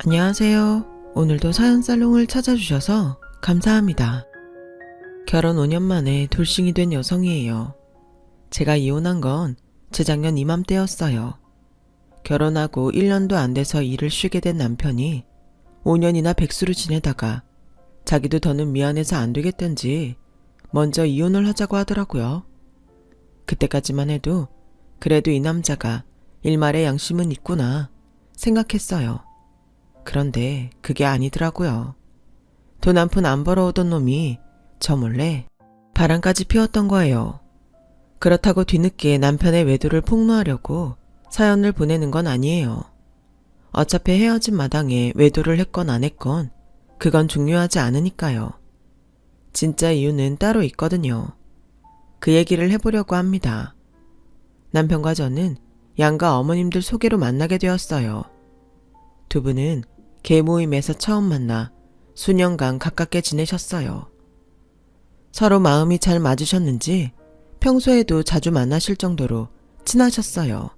안녕하세요. 오늘도 사연살롱을 찾아주셔서 감사합니다. 결혼 5년 만에 돌싱이 된 여성이에요. 제가 이혼한 건 재작년 이맘때였어요. 결혼하고 1년도 안 돼서 일을 쉬게 된 남편이 5년이나 백수로 지내다가 자기도 더는 미안해서 안 되겠던지 먼저 이혼을 하자고 하더라고요. 그때까지만 해도 그래도 이 남자가 일말의 양심은 있구나 생각했어요. 그런데 그게 아니더라고요. 돈 한 푼 안 벌어오던 놈이 저 몰래 바람까지 피웠던 거예요. 그렇다고 뒤늦게 남편의 외도를 폭로하려고 사연을 보내는 건 아니에요. 어차피 헤어진 마당에 외도를 했건 안 했건 그건 중요하지 않으니까요. 진짜 이유는 따로 있거든요. 그 얘기를 해보려고 합니다. 남편과 저는 양가 어머님들 소개로 만나게 되었어요. 두 분은 개 모임에서 처음 만나 수년간 가깝게 지내셨어요. 서로 마음이 잘 맞으셨는지 평소에도 자주 만나실 정도로 친하셨어요.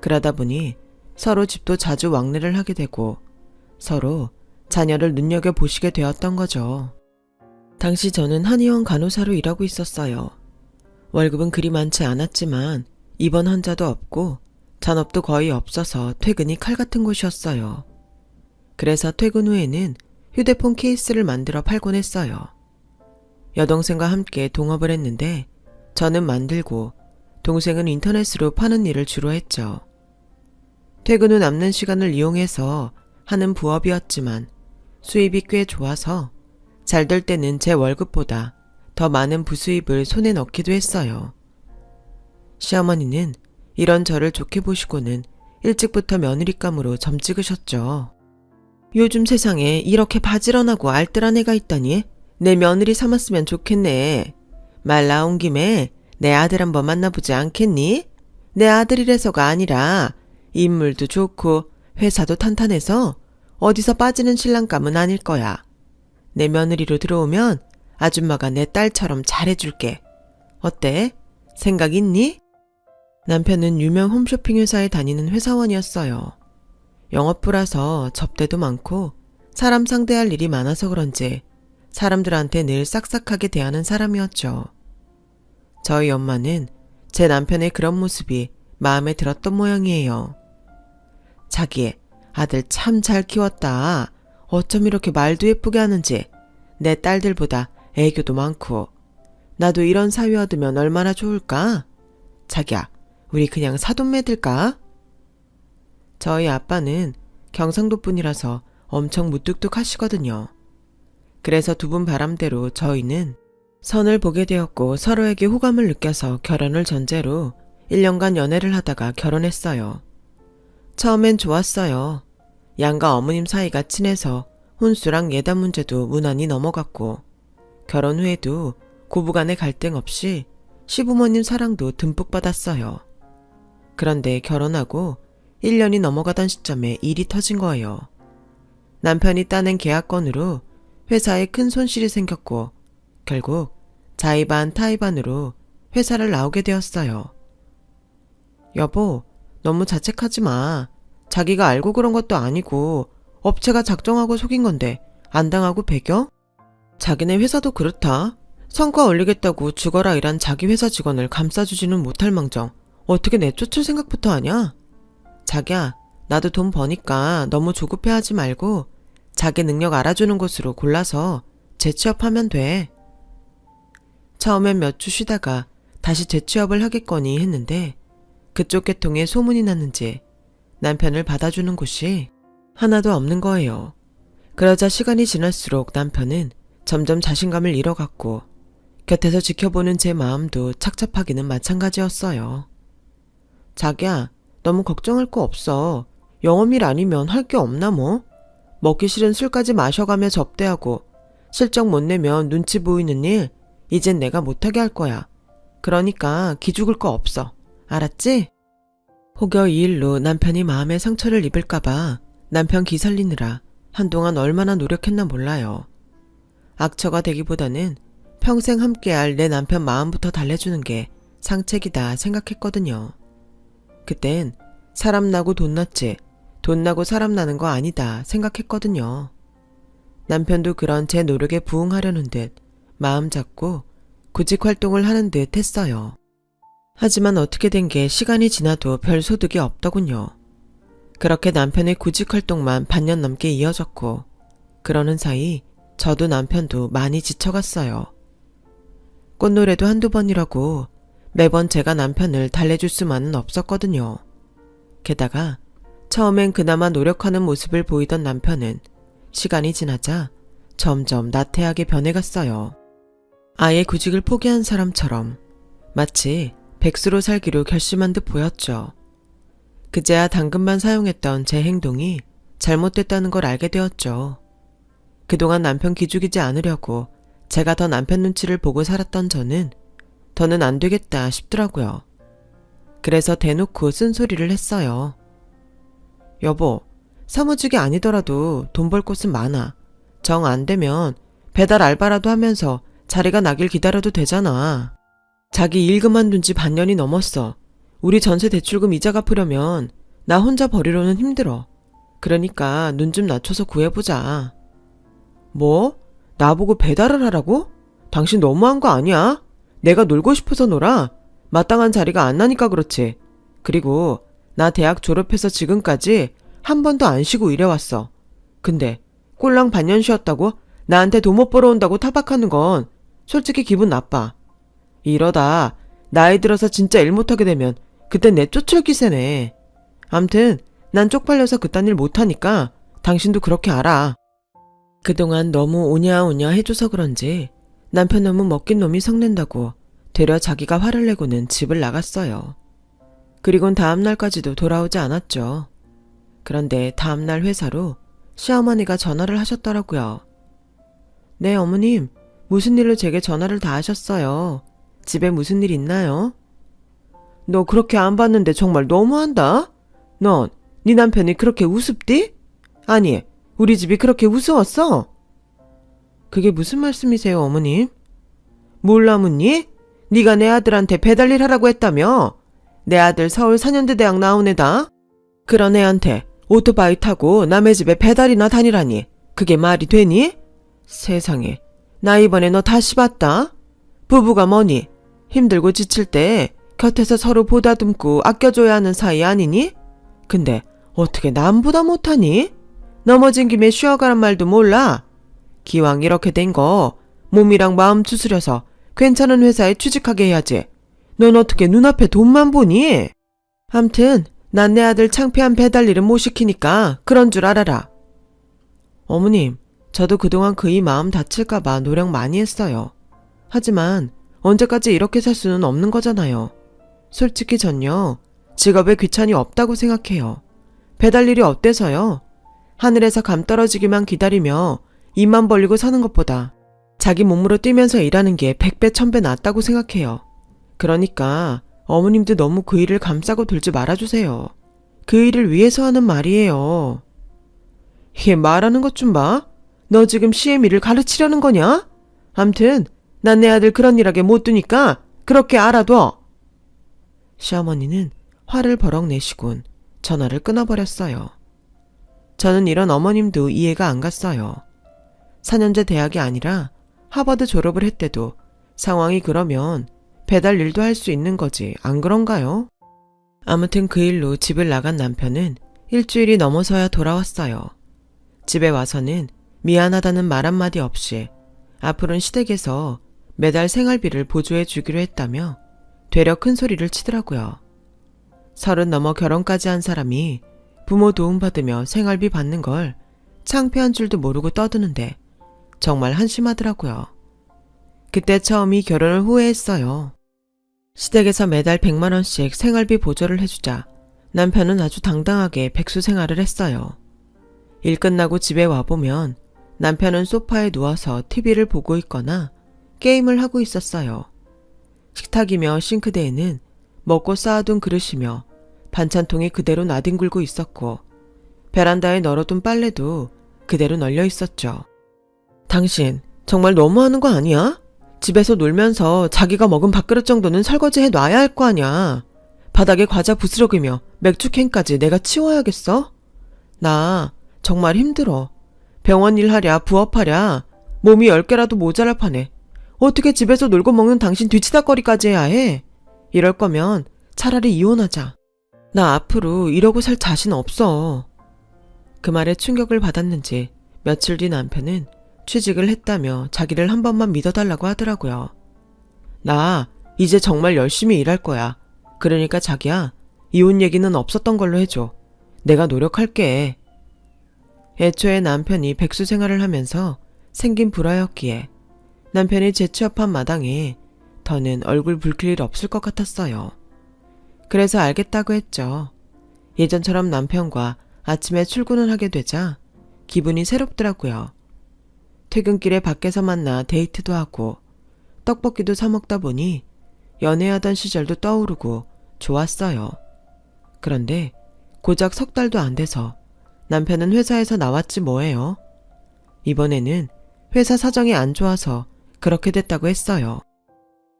그러다 보니 서로 집도 자주 왕래를 하게 되고 서로 자녀를 눈여겨보시게 되었던 거죠. 당시 저는 한의원 간호사로 일하고 있었어요. 월급은 그리 많지 않았지만 입원 환자도 없고 잔업도 거의 없어서 퇴근이 칼 같은 곳이었어요. 그래서 퇴근 후에는 휴대폰 케이스를 만들어 팔곤 했어요. 여동생과 함께 동업을 했는데 저는 만들고 동생은 인터넷으로 파는 일을 주로 했죠. 퇴근 후 남는 시간을 이용해서 하는 부업이었지만 수입이 꽤 좋아서 잘 될 때는 제 월급보다 더 많은 부수입을 손에 넣기도 했어요. 시어머니는 이런 저를 좋게 보시고는 일찍부터 며느리감으로 점 찍으셨죠. 요즘 세상에 이렇게 바지런하고 알뜰한 애가 있다니 내 며느리 삼았으면 좋겠네. 말 나온 김에 내 아들 한번 만나보지 않겠니? 내 아들이라서가 아니라 인물도 좋고 회사도 탄탄해서 어디서 빠지는 신랑감은 아닐 거야. 내 며느리로 들어오면 아줌마가 내 딸처럼 잘해줄게. 어때? 생각 있니? 남편은 유명 홈쇼핑 회사에 다니는 회사원이었어요. 영업부라서 접대도 많고 사람 상대할 일이 많아서 그런지 사람들한테 늘 싹싹하게 대하는 사람이었죠. 저희 엄마는 제 남편의 그런 모습이 마음에 들었던 모양이에요. 자기 아들 참 잘 키웠다. 어쩜 이렇게 말도 예쁘게 하는지. 내 딸들보다 애교도 많고. 나도 이런 사위 얻으면 얼마나 좋을까? 자기야, 우리 그냥 사돈 맺을까? 저희 아빠는 경상도 분이라서 엄청 무뚝뚝하시거든요. 그래서 두 분 바람대로 저희는 선을 보게 되었고 서로에게 호감을 느껴서 결혼을 전제로 1년간 연애를 하다가 결혼했어요. 처음엔 좋았어요. 양가 어머님 사이가 친해서 혼수랑 예단 문제도 무난히 넘어갔고 결혼 후에도 고부간의 갈등 없이 시부모님 사랑도 듬뿍 받았어요. 그런데 결혼하고 1년이 넘어가던 시점에 일이 터진 거예요. 남편이 따낸 계약건으로 회사에 큰 손실이 생겼고 결국 자의반 타의반으로 회사를 나오게 되었어요. 여보, 너무 자책하지 마. 자기가 알고 그런 것도 아니고 업체가 작정하고 속인 건데 안 당하고 배겨? 자기네 회사도 그렇다. 성과 올리겠다고 죽어라 일한 자기 회사 직원을 감싸주지는 못할 망정 어떻게 내쫓을 생각부터 하냐? 자기야, 나도 돈 버니까 너무 조급해하지 말고 자기 능력 알아주는 곳으로 골라서 재취업하면 돼. 처음엔 몇 주 쉬다가 다시 재취업을 하겠거니 했는데 그쪽 계통에 소문이 났는지 남편을 받아주는 곳이 하나도 없는 거예요. 그러자 시간이 지날수록 남편은 점점 자신감을 잃어갔고 곁에서 지켜보는 제 마음도 착잡하기는 마찬가지였어요. 자기야, 너무 걱정할 거 없어. 영업일 아니면 할 게 없나 뭐? 먹기 싫은 술까지 마셔가며 접대하고 실적 못 내면 눈치 보이는 일 이젠 내가 못하게 할 거야. 그러니까 기죽을 거 없어. 알았지? 혹여 이 일로 남편이 마음의 상처를 입을까봐 남편 기 살리느라 한동안 얼마나 노력했나 몰라요. 악처가 되기보다는 평생 함께할 내 남편 마음부터 달래주는 게 상책이다 생각했거든요. 그땐 사람 나고 돈 났지 돈 나고 사람 나는 거 아니다 생각했거든요. 남편도 그런 제 노력에 부응하려는 듯 마음 잡고 구직 활동을 하는 듯 했어요. 하지만 어떻게 된 게 시간이 지나도 별 소득이 없더군요. 그렇게 남편의 구직 활동만 반년 넘게 이어졌고, 그러는 사이 저도 남편도 많이 지쳐갔어요. 꽃노래도 한두 번이라고 매번 제가 남편을 달래줄 수만은 없었거든요. 게다가 처음엔 그나마 노력하는 모습을 보이던 남편은 시간이 지나자 점점 나태하게 변해갔어요. 아예 구직을 포기한 사람처럼 마치 백수로 살기로 결심한 듯 보였죠. 그제야 당근만 사용했던 제 행동이 잘못됐다는 걸 알게 되었죠. 그동안 남편 기죽이지 않으려고 제가 더 남편 눈치를 보고 살았던 저는 더는 안 되겠다 싶더라고요. 그래서 대놓고 쓴소리를 했어요. 여보, 사무직이 아니더라도 돈 벌 곳은 많아. 정 안 되면 배달 알바라도 하면서 자리가 나길 기다려도 되잖아. 자기 일 그만둔 지 반년이 넘었어. 우리 전세 대출금 이자 갚으려면 나 혼자 벌이로는 힘들어. 그러니까 눈 좀 낮춰서 구해보자. 뭐? 나보고 배달을 하라고? 당신 너무한 거 아니야? 내가 놀고 싶어서 놀아. 마땅한 자리가 안 나니까 그렇지. 그리고 나 대학 졸업해서 지금까지 한 번도 안 쉬고 일해왔어. 근데 꼴랑 반년 쉬었다고 나한테 돈 못 벌어온다고 타박하는 건 솔직히 기분 나빠. 이러다 나이 들어서 진짜 일 못하게 되면 그땐 내 쫓을 기세네. 암튼 난 쪽팔려서 그딴 일 못하니까 당신도 그렇게 알아. 그동안 너무 오냐오냐 해줘서 그런지 남편 놈은 먹긴 놈이 성낸다고 되려 자기가 화를 내고는 집을 나갔어요. 그리곤 다음날까지도 돌아오지 않았죠. 그런데 다음날 회사로 시어머니가 전화를 하셨더라고요. 네, 어머님. 무슨 일로 제게 전화를 다 하셨어요. 집에 무슨 일 있나요? 너 그렇게 안 봤는데 정말 너무한다. 넌 네 남편이 그렇게 우습디? 아니, 우리 집이 그렇게 우스웠어? 그게 무슨 말씀이세요, 어머님? 몰라 묻니? 네가 내 아들한테 배달일 하라고 했다며? 내 아들 서울 4년대 대학 나온 애다. 그런 애한테 오토바이 타고 남의 집에 배달이나 다니라니 그게 말이 되니? 세상에, 나 이번에 너 다시 봤다. 부부가 뭐니? 힘들고 지칠 때 곁에서 서로 보다듬고 아껴줘야 하는 사이 아니니? 근데 어떻게 남보다 못하니? 넘어진 김에 쉬어가란 말도 몰라? 기왕 이렇게 된 거 몸이랑 마음 추스려서 괜찮은 회사에 취직하게 해야지. 넌 어떻게 눈앞에 돈만 보니? 암튼 난 내 아들 창피한 배달 일은 못 시키니까 그런 줄 알아라. 어머님, 저도 그동안 그이 마음 다칠까봐 노력 많이 했어요. 하지만 언제까지 이렇게 살 수는 없는 거잖아요. 솔직히 전요, 직업에 귀천이 없다고 생각해요. 배달 일이 어때서요? 하늘에서 감 떨어지기만 기다리며 입만 벌리고 사는 것보다 자기 몸으로 뛰면서 일하는 게 100배 1000배 낫다고 생각해요. 그러니까 어머님도 너무 그 일을 감싸고 들지 말아주세요. 그 일을 위해서 하는 말이에요. 얘 말하는 것 좀 봐. 너 지금 CM 일을 가르치려는 거냐? 암튼 난 내 아들 그런 일하게 못 두니까 그렇게 알아둬. 시어머니는 화를 버럭 내시곤 전화를 끊어버렸어요. 저는 이런 어머님도 이해가 안 갔어요. 4년제 대학이 아니라 하버드 졸업을 했대도 상황이 그러면 배달 일도 할 수 있는 거지, 안 그런가요? 아무튼 그 일로 집을 나간 남편은 일주일이 넘어서야 돌아왔어요. 집에 와서는 미안하다는 말 한마디 없이 앞으로는 시댁에서 매달 생활비를 보조해 주기로 했다며 되려 큰 소리를 치더라고요. 30 넘어 결혼까지 한 사람이 부모 도움받으며 생활비 받는 걸 창피한 줄도 모르고 떠드는데 정말 한심하더라고요. 그때 처음 이 결혼을 후회했어요. 시댁에서 매달 100만 원씩 생활비 보조를 해주자 남편은 아주 당당하게 백수 생활을 했어요. 일 끝나고 집에 와보면 남편은 소파에 누워서 TV를 보고 있거나 게임을 하고 있었어요. 식탁이며 싱크대에는 먹고 쌓아둔 그릇이며 반찬통이 그대로 나뒹굴고 있었고 베란다에 널어둔 빨래도 그대로 널려 있었죠. 당신 정말 너무하는 거 아니야? 집에서 놀면서 자기가 먹은 밥그릇 정도는 설거지해 놔야 할 거 아냐. 바닥에 과자 부스러기며 맥주캔까지 내가 치워야겠어? 나 정말 힘들어. 병원 일하랴 부업하랴 몸이 10개라도 모자랄 판에 어떻게 집에서 놀고 먹는 당신 뒤치다꺼리까지 해야 해? 이럴 거면 차라리 이혼하자. 나 앞으로 이러고 살 자신 없어. 그 말에 충격을 받았는지 며칠 뒤 남편은 취직을 했다며 자기를 한 번만 믿어달라고 하더라고요. 나 이제 정말 열심히 일할 거야. 그러니까 자기야, 이혼 얘기는 없었던 걸로 해줘. 내가 노력할게. 애초에 남편이 백수 생활을 하면서 생긴 불화였기에 남편이 재취업한 마당에 더는 얼굴 붉힐 일 없을 것 같았어요. 그래서 알겠다고 했죠. 예전처럼 남편과 아침에 출근을 하게 되자 기분이 새롭더라고요. 퇴근길에 밖에서 만나 데이트도 하고 떡볶이도 사 먹다 보니 연애하던 시절도 떠오르고 좋았어요. 그런데 고작 3달도 안 돼서 남편은 회사에서 나왔지 뭐예요. 이번에는 회사 사정이 안 좋아서 그렇게 됐다고 했어요.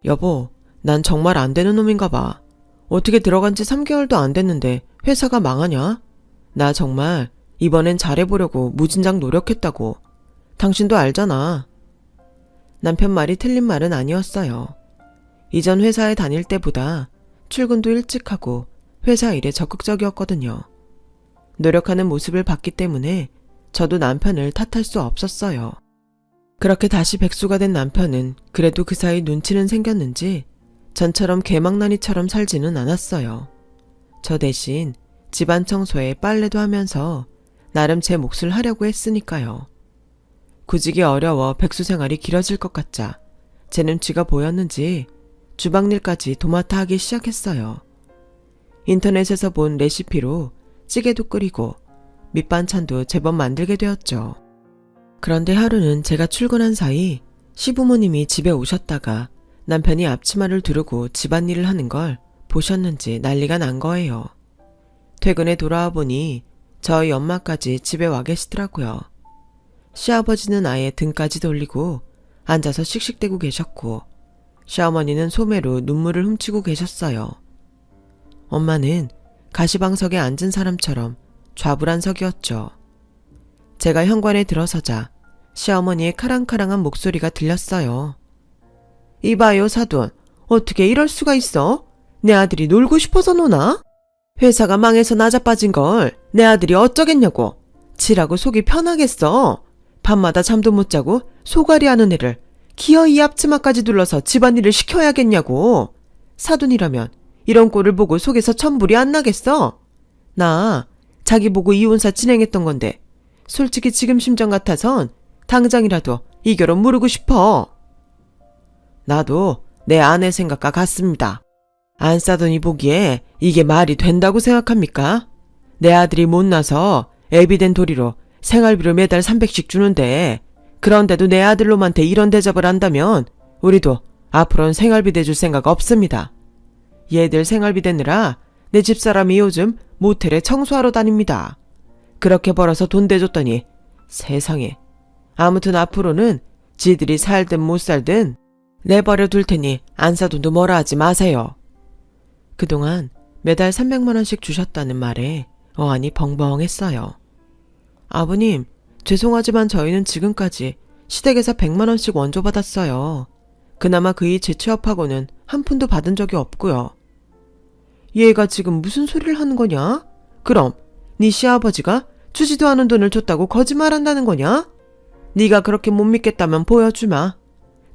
여보, 난 정말 안 되는 놈인가 봐. 어떻게 들어간 지 3개월도 안 됐는데 회사가 망하냐? 나 정말 이번엔 잘해보려고 무진장 노력했다고. 당신도 알잖아. 남편 말이 틀린 말은 아니었어요. 이전 회사에 다닐 때보다 출근도 일찍 하고 회사 일에 적극적이었거든요. 노력하는 모습을 봤기 때문에 저도 남편을 탓할 수 없었어요. 그렇게 다시 백수가 된 남편은 그래도 그 사이 눈치는 생겼는지 전처럼 개망나니처럼 살지는 않았어요. 저 대신 집안 청소에 빨래도 하면서 나름 제 몫을 하려고 했으니까요. 구직이 어려워 백수 생활이 길어질 것 같자 제 눈치가 보였는지 주방일까지 도맡아 하기 시작했어요. 인터넷에서 본 레시피로 찌개도 끓이고 밑반찬도 제법 만들게 되었죠. 그런데 하루는 제가 출근한 사이 시부모님이 집에 오셨다가 남편이 앞치마를 두르고 집안일을 하는 걸 보셨는지 난리가 난 거예요. 퇴근에 돌아와 보니 저희 엄마까지 집에 와 계시더라고요. 시아버지는 아예 등까지 돌리고 앉아서 씩씩대고 계셨고 시어머니는 소매로 눈물을 훔치고 계셨어요. 엄마는 가시방석에 앉은 사람처럼 좌불안석이었죠. 제가 현관에 들어서자 시어머니의 카랑카랑한 목소리가 들렸어요. 이봐요 사돈, 어떻게 이럴 수가 있어? 내 아들이 놀고 싶어서 노나? 회사가 망해서 나자빠진 걸 내 아들이 어쩌겠냐고. 지라고 속이 편하겠어. 밤마다 잠도 못 자고 소갈이 하는 애를 기어이 앞치마까지 둘러서 집안일을 시켜야겠냐고. 사돈이라면 이런 꼴을 보고 속에서 천불이 안 나겠어? 나 자기 보고 이혼사 진행했던 건데 솔직히 지금 심정 같아선 당장이라도 이 결혼 무르고 싶어. 나도 내 아내 생각과 같습니다. 안 싸더니 보기에 이게 말이 된다고 생각합니까? 내 아들이 못나서 애비된 도리로 생활비를 매달 300씩 주는데 그런데도 내 아들놈한테 이런 대접을 한다면 우리도 앞으로는 생활비 대줄 생각 없습니다. 얘들 생활비 대느라 내 집사람이 요즘 모텔에 청소하러 다닙니다. 그렇게 벌어서 돈 대줬더니 세상에. 아무튼 앞으로는 지들이 살든 못 살든 내버려 둘 테니 안 사돈도 뭐라 하지 마세요. 그동안 매달 300만 원씩 주셨다는 말에 어안이 벙벙했어요. 아버님, 죄송하지만 저희는 지금까지 시댁에서 100만 원씩 원조 받았어요. 그나마 그이 재취업하고는 한 푼도 받은 적이 없고요. 얘가 지금 무슨 소리를 하는 거냐? 그럼 네 시아버지가 주지도 않은 돈을 줬다고 거짓말한다는 거냐? 네가 그렇게 못 믿겠다면 보여주마.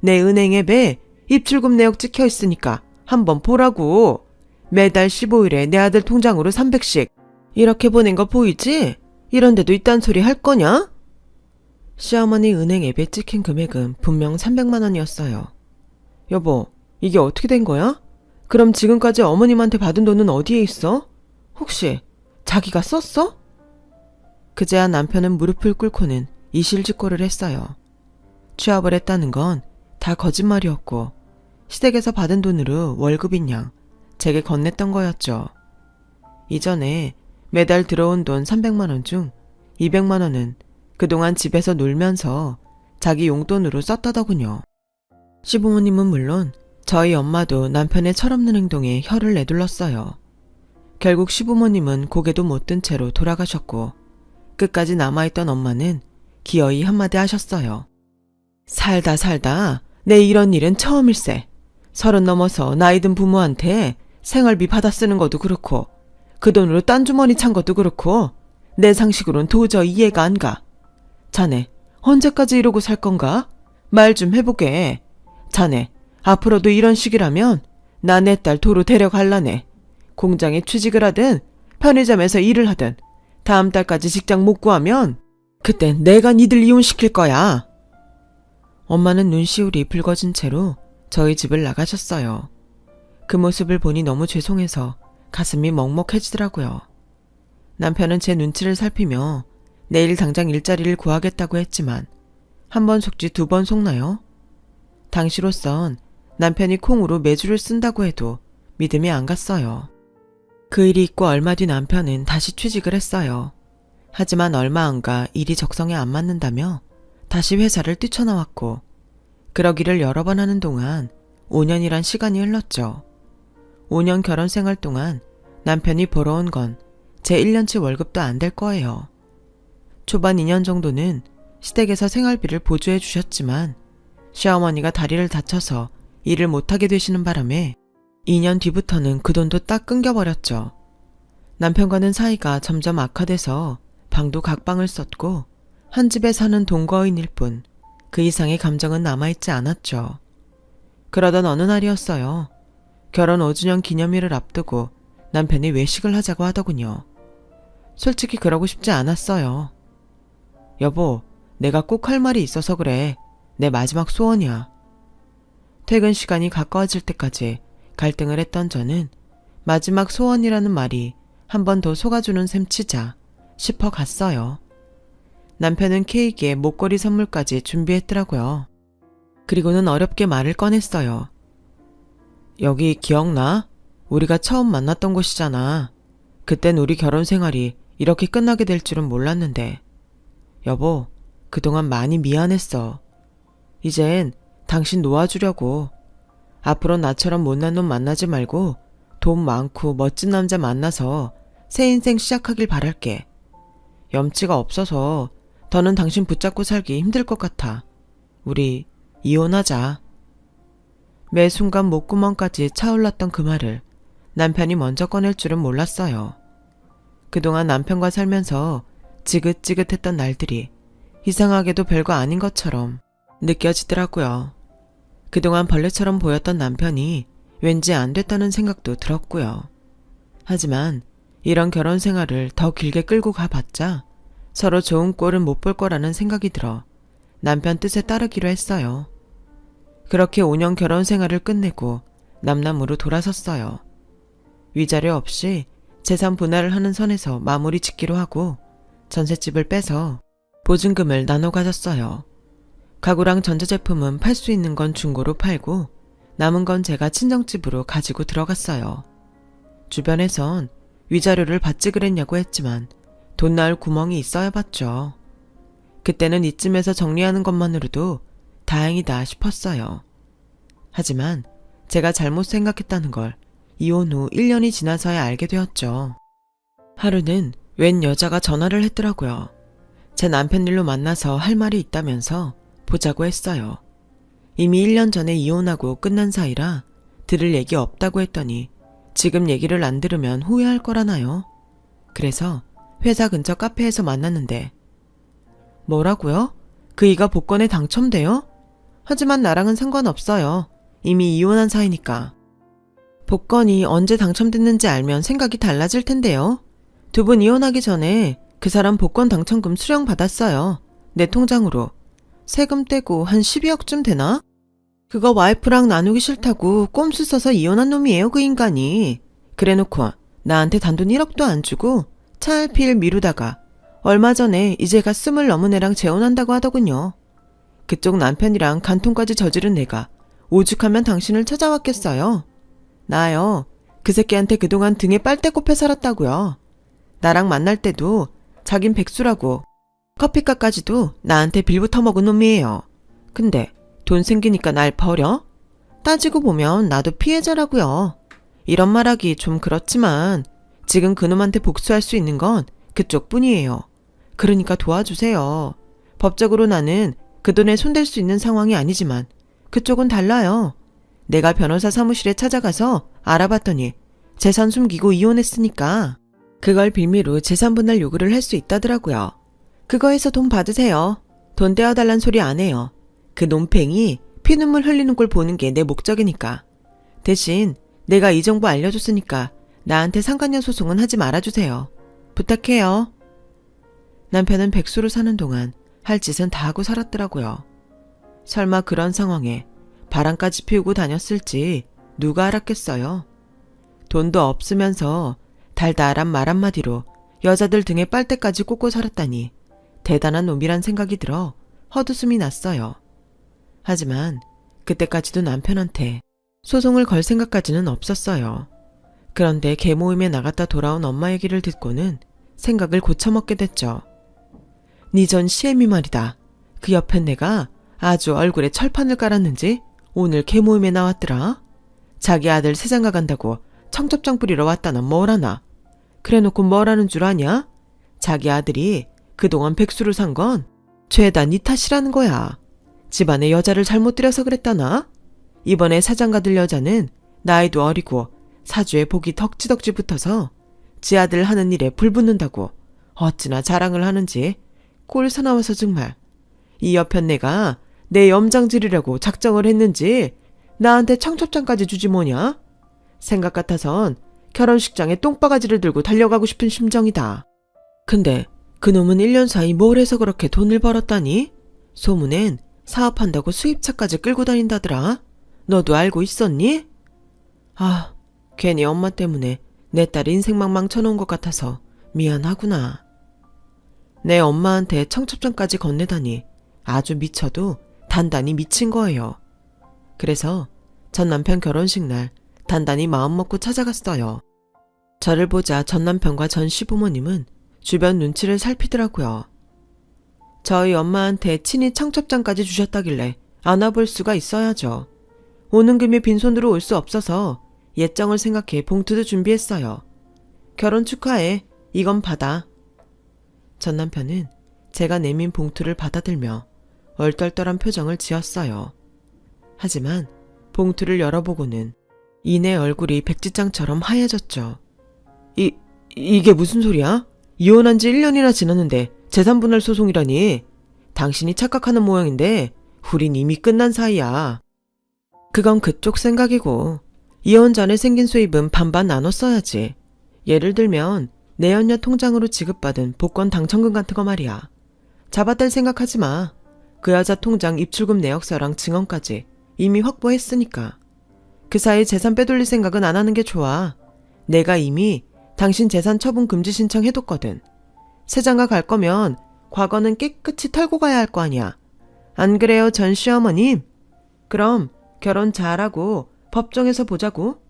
내 은행 앱에 입출금 내역 찍혀 있으니까 한번 보라고. 매달 15일에 내 아들 통장으로 300씩 이렇게 보낸 거 보이지? 이런데도 이딴 소리 할 거냐? 시어머니 은행 앱에 찍힌 금액은 분명 300만 원이었어요. 여보, 이게 어떻게 된 거야? 그럼 지금까지 어머님한테 받은 돈은 어디에 있어? 혹시 자기가 썼어? 그제야 남편은 무릎을 꿇고는 이실직고를 했어요. 취업을 했다는 건 다 거짓말이었고 시댁에서 받은 돈으로 월급인 양 제게 건넸던 거였죠. 이전에 매달 들어온 돈 300만 원 중 200만 원은 그동안 집에서 놀면서 자기 용돈으로 썼다더군요. 시부모님은 물론 저희 엄마도 남편의 철없는 행동에 혀를 내둘렀어요. 결국 시부모님은 고개도 못 든 채로 돌아가셨고 끝까지 남아있던 엄마는 기어이 한마디 하셨어요. 살다 내 이런 일은 처음일세. 30 넘어서 나이 든 부모한테 생활비 받아 쓰는 것도 그렇고 그 돈으로 딴 주머니 찬 것도 그렇고 내 상식으론 도저히 이해가 안 가. 자네 언제까지 이러고 살 건가? 말 좀 해보게. 자네 앞으로도 이런 식이라면 나 내 딸 도로 데려갈라네. 공장에 취직을 하든 편의점에서 일을 하든 다음 달까지 직장 못 구하면 그땐 내가 니들 이혼시킬 거야. 엄마는 눈시울이 붉어진 채로 저희 집을 나가셨어요. 그 모습을 보니 너무 죄송해서 가슴이 먹먹해지더라고요. 남편은 제 눈치를 살피며 내일 당장 일자리를 구하겠다고 했지만 한 번 속지 2번 속나요? 당시로선 남편이 콩으로 매주를 쓴다고 해도 믿음이 안 갔어요. 그 일이 있고 얼마 뒤 남편은 다시 취직을 했어요. 하지만 얼마 안 가 일이 적성에 안 맞는다며 다시 회사를 뛰쳐나왔고 그러기를 여러 번 하는 동안 5년이란 시간이 흘렀죠. 5년 결혼 생활 동안 남편이 벌어온 건 제 1년치 월급도 안 될 거예요. 초반 2년 정도는 시댁에서 생활비를 보조해 주셨지만 시어머니가 다리를 다쳐서 일을 못하게 되시는 바람에 2년 뒤부터는 그 돈도 딱 끊겨버렸죠. 남편과는 사이가 점점 악화돼서 방도 각방을 썼고 한 집에 사는 동거인일 뿐 그 이상의 감정은 남아있지 않았죠. 그러던 어느 날이었어요. 결혼 5주년 기념일을 앞두고 남편이 외식을 하자고 하더군요. 솔직히 그러고 싶지 않았어요. 여보, 내가 꼭 할 말이 있어서 그래. 내 마지막 소원이야. 퇴근 시간이 가까워질 때까지 갈등을 했던 저는 마지막 소원이라는 말이 한 번 더 속아주는 셈 치자 싶어 갔어요. 남편은 케이크에 목걸이 선물까지 준비했더라고요. 그리고는 어렵게 말을 꺼냈어요. 여기 기억나? 우리가 처음 만났던 곳이잖아. 그땐 우리 결혼 생활이 이렇게 끝나게 될 줄은 몰랐는데. 여보, 그동안 많이 미안했어. 이젠 당신 놓아주려고. 앞으로 나처럼 못난 놈 만나지 말고 돈 많고 멋진 남자 만나서 새 인생 시작하길 바랄게. 염치가 없어서 더는 당신 붙잡고 살기 힘들 것 같아. 우리 이혼하자. 매 순간 목구멍까지 차올랐던 그 말을 남편이 먼저 꺼낼 줄은 몰랐어요. 그동안 남편과 살면서 지긋지긋했던 날들이 이상하게도 별거 아닌 것처럼 느껴지더라고요. 그동안 벌레처럼 보였던 남편이 왠지 안 됐다는 생각도 들었고요. 하지만 이런 결혼 생활을 더 길게 끌고 가봤자 서로 좋은 꼴은 못 볼 거라는 생각이 들어 남편 뜻에 따르기로 했어요. 그렇게 5년 결혼 생활을 끝내고 남남으로 돌아섰어요. 위자료 없이 재산 분할을 하는 선에서 마무리 짓기로 하고 전셋집을 빼서 보증금을 나눠 가졌어요. 가구랑 전자제품은 팔 수 있는 건 중고로 팔고 남은 건 제가 친정집으로 가지고 들어갔어요. 주변에선 위자료를 받지 그랬냐고 했지만 돈 나올 구멍이 있어야 받죠. 그때는 이쯤에서 정리하는 것만으로도 다행이다 싶었어요. 하지만 제가 잘못 생각했다는 걸 이혼 후 1년이 지나서야 알게 되었죠. 하루는 웬 여자가 전화를 했더라고요. 제 남편 일로 만나서 할 말이 있다면서 보자고 했어요. 이미 1년 전에 이혼하고 끝난 사이라 들을 얘기 없다고 했더니 지금 얘기를 안 들으면 후회할 거라나요? 그래서 회사 근처 카페에서 만났는데 뭐라고요? 그이가 복권에 당첨돼요? 하지만 나랑은 상관없어요. 이미 이혼한 사이니까. 복권이 언제 당첨됐는지 알면 생각이 달라질 텐데요. 2분 이혼하기 전에 그 사람 복권 당첨금 수령 받았어요. 내 통장으로. 세금 떼고 한 12억쯤 되나? 그거 와이프랑 나누기 싫다고 꼼수 써서 이혼한 놈이에요, 그 인간이. 그래놓고 나한테 단돈 1억도 안 주고 차일피일 미루다가 얼마 전에 이제가 20 넘은 애랑 재혼한다고 하더군요. 그쪽 남편이랑 간통까지 저지른 내가 오죽하면 당신을 찾아왔겠어요. 나요. 그 새끼한테 그동안 등에 빨대 꼽혀 살았다고요. 나랑 만날 때도 자긴 백수라고 커피값까지도 나한테 빌부터 먹은 놈이에요. 근데 돈 생기니까 날 버려? 따지고 보면 나도 피해자라고요. 이런 말하기 좀 그렇지만 지금 그놈한테 복수할 수 있는 건 그쪽뿐이에요. 그러니까 도와주세요. 법적으로 나는 그 돈에 손댈 수 있는 상황이 아니지만 그쪽은 달라요. 내가 변호사 사무실에 찾아가서 알아봤더니 재산 숨기고 이혼했으니까 그걸 빌미로 재산 분할 요구를 할 수 있다더라고요. 그거 해서 돈 받으세요. 돈 떼어달란 소리 안 해요. 그 논팽이 피눈물 흘리는 걸 보는 게 내 목적이니까. 대신 내가 이 정보 알려줬으니까 나한테 상간녀 소송은 하지 말아주세요. 부탁해요. 남편은 백수로 사는 동안 할 짓은 다 하고 살았더라고요. 설마 그런 상황에 바람까지 피우고 다녔을지 누가 알았겠어요. 돈도 없으면서 달달한 말 한마디로 여자들 등에 빨대까지 꽂고 살았다니 대단한 놈이란 생각이 들어 헛웃음이 났어요. 하지만 그때까지도 남편한테 소송을 걸 생각까지는 없었어요. 그런데 개모임에 나갔다 돌아온 엄마 얘기를 듣고는 생각을 고쳐먹게 됐죠. 니 전 시애미 말이다. 그 옆엔 내가 아주 얼굴에 철판을 깔았는지 오늘 개모임에 나왔더라. 자기 아들 세장가 간다고 청첩장 뿌리러 왔다나 뭐라나. 그래놓고 뭐라는 줄 아냐? 자기 아들이 그동안 백수로 산 건 죄다 니 탓이라는 거야. 집안에 여자를 잘못 들여서 그랬다나? 이번에 사장가 들 여자는 나이도 어리고 사주에 복이 덕지덕지 붙어서 지 아들 하는 일에 불 붙는다고 어찌나 자랑을 하는지 꼴 사나워서 정말. 이 옆엔 내가 내 염장 지르려고 작정을 했는지 나한테 청첩장까지 주지 뭐냐? 생각 같아선 결혼식장에 똥바가지를 들고 달려가고 싶은 심정이다. 근데 그놈은 1년 사이 뭘 해서 그렇게 돈을 벌었다니? 소문엔 사업한다고 수입차까지 끌고 다닌다더라. 너도 알고 있었니? 아, 괜히 엄마 때문에 내 딸 인생망 망쳐놓은 것 같아서 미안하구나. 내 엄마한테 청첩장까지 건네다니 아주 미쳐도 단단히 미친 거예요. 그래서 전 남편 결혼식 날 단단히 마음먹고 찾아갔어요. 저를 보자 전 남편과 전 시부모님은 주변 눈치를 살피더라고요. 저희 엄마한테 친히 청첩장까지 주셨다길래 안아볼 수가 있어야죠. 오는 김에 빈손으로 올 수 없어서 예정을 생각해 봉투도 준비했어요. 결혼 축하해. 이건 받아. 전 남편은 제가 내민 봉투를 받아들며 얼떨떨한 표정을 지었어요. 하지만 봉투를 열어보고는 이내 얼굴이 백지장처럼 하얘졌죠. 이게 무슨 소리야? 이혼한 지 1년이나 지났는데 재산분할 소송이라니. 당신이 착각하는 모양인데 우린 이미 끝난 사이야. 그건 그쪽 생각이고 이혼 전에 생긴 수입은 반반 나눠 써야지. 예를 들면 내연녀 통장으로 지급받은 복권 당첨금 같은 거 말이야. 잡아댈 생각하지 마. 그 여자 통장 입출금 내역서랑 증언까지 이미 확보했으니까. 그 사이 재산 빼돌릴 생각은 안 하는 게 좋아. 내가 이미 당신 재산 처분 금지 신청해뒀거든. 세장가 갈 거면 과거는 깨끗이 털고 가야 할 거 아니야. 안 그래요, 전 시어머님? 그럼 결혼 잘하고 법정에서 보자고.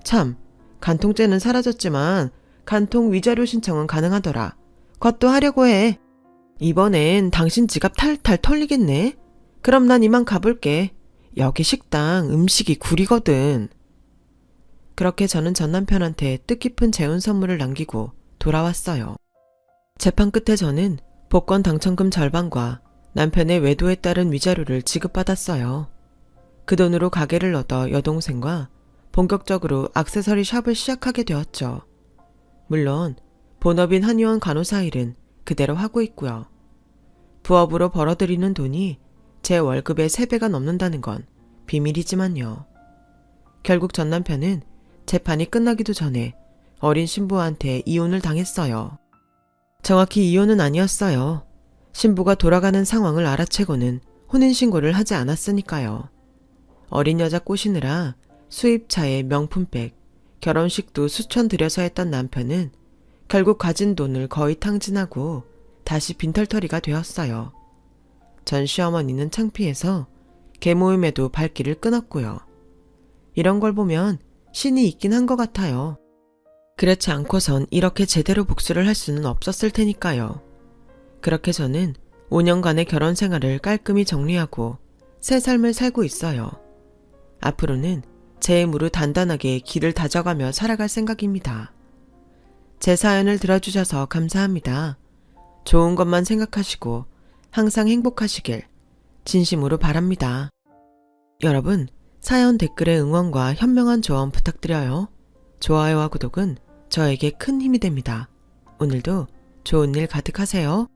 참, 간통죄는 사라졌지만 간통 위자료 신청은 가능하더라. 그것도 하려고 해. 이번엔 당신 지갑 탈탈 털리겠네. 그럼 난 이만 가볼게. 여기 식당 음식이 구리거든. 그렇게 저는 전 남편한테 뜻깊은 재혼 선물을 남기고 돌아왔어요. 재판 끝에 저는 복권 당첨금 절반과 남편의 외도에 따른 위자료를 지급받았어요. 그 돈으로 가게를 얻어 여동생과 본격적으로 액세서리 샵을 시작하게 되었죠. 물론 본업인 한의원 간호사 일은 그대로 하고 있고요. 부업으로 벌어들이는 돈이 제 월급의 3배가 넘는다는 건 비밀이지만요. 결국 전 남편은 재판이 끝나기도 전에 어린 신부한테 이혼을 당했어요. 정확히 이혼은 아니었어요. 신부가 돌아가는 상황을 알아채고는 혼인신고를 하지 않았으니까요. 어린 여자 꼬시느라 수입차에 명품백, 결혼식도 수천 들여서 했던 남편은 결국 가진 돈을 거의 탕진하고 다시 빈털터리가 되었어요. 전 시어머니는 창피해서 개모임에도 발길을 끊었고요. 이런 걸 보면 신이 있긴 한 것 같아요. 그렇지 않고선 이렇게 제대로 복수를 할 수는 없었을 테니까요. 그렇게 저는 5년간의 결혼 생활을 깔끔히 정리하고 새 삶을 살고 있어요. 앞으로는 제 힘으로 단단하게 길을 다져가며 살아갈 생각입니다. 제 사연을 들어주셔서 감사합니다. 좋은 것만 생각하시고 항상 행복하시길 진심으로 바랍니다. 여러분, 사연 댓글에 응원과 현명한 조언 부탁드려요. 좋아요와 구독은 저에게 큰 힘이 됩니다. 오늘도 좋은 일 가득하세요.